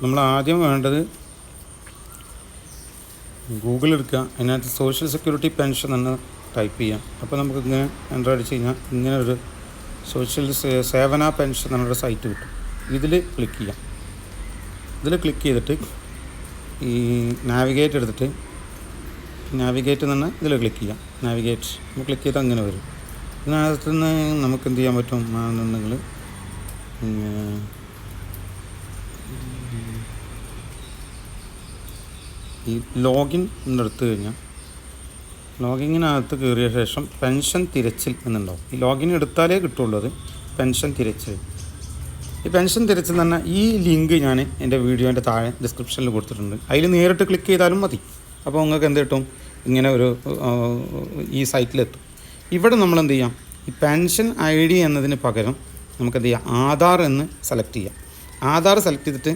നമ്മൾ ആദ്യം വേണ്ടത് ഗൂഗിൾ എടുക്കുക, അതിനകത്ത് സോഷ്യൽ സെക്യൂരിറ്റി പെൻഷൻ എന്ന് ടൈപ്പ് ചെയ്യാം. അപ്പോൾ നമുക്ക് ഇങ്ങനെ എൻ്റർ അടിച്ച് കഴിഞ്ഞാൽ ഇങ്ങനെ ഒരു സോഷ്യൽ സേവന പെൻഷൻ എന്നൊരു സൈറ്റ് കിട്ടും. ഇതിൽ ക്ലിക്ക് ചെയ്യാം. ഇതിൽ ക്ലിക്ക് ചെയ്തിട്ട് ഈ നാവിഗേറ്റ് എടുത്തിട്ട് നാവിഗേറ്റ് എന്ന് പറഞ്ഞാൽ ഇതിൽ ക്ലിക്ക് ചെയ്യാം. നാവിഗേറ്റ് നമ്മൾ ക്ലിക്ക് ചെയ്താൽ അങ്ങനെ വരും. ഇതിനകത്ത് നിന്ന് നമുക്ക് എന്ത് ചെയ്യാൻ പറ്റും എന്നുണ്ടെങ്കിൽ ഈ ലോഗിൻ എന്നെടുത്ത് കഴിഞ്ഞാൽ ലോഗിങ്ങിനകത്ത് കയറിയ ശേഷം പെൻഷൻ തിരച്ചിൽ എന്നുണ്ടാവും. ഈ ലോഗിൻ എടുത്താലേ കിട്ടുള്ളൂ അത് പെൻഷൻ തിരച്ചിൽ. ഈ പെൻഷൻ തിരച്ചിൽ എന്ന് പറഞ്ഞാൽ ഈ ലിങ്ക് ഞാൻ എൻ്റെ വീഡിയോൻ്റെ താഴെ ഡിസ്ക്രിപ്ഷനിൽ കൊടുത്തിട്ടുണ്ട്. അതിൽ നേരിട്ട് ക്ലിക്ക് ചെയ്താലും മതി. അപ്പോൾ നിങ്ങൾക്ക് എന്ത് കിട്ടും, ഇങ്ങനെ ഒരു ഈ സൈറ്റിലെത്തും. ഇവിടെ നമ്മൾ എന്ത് ചെയ്യാം, ഈ പെൻഷൻ ID എന്നതിന് പകരം നമുക്ക് എന്ത് ചെയ്യാം, ആധാർ എന്ന് സെലക്ട് ചെയ്യാം. ആധാർ സെലക്ട് ചെയ്തിട്ട്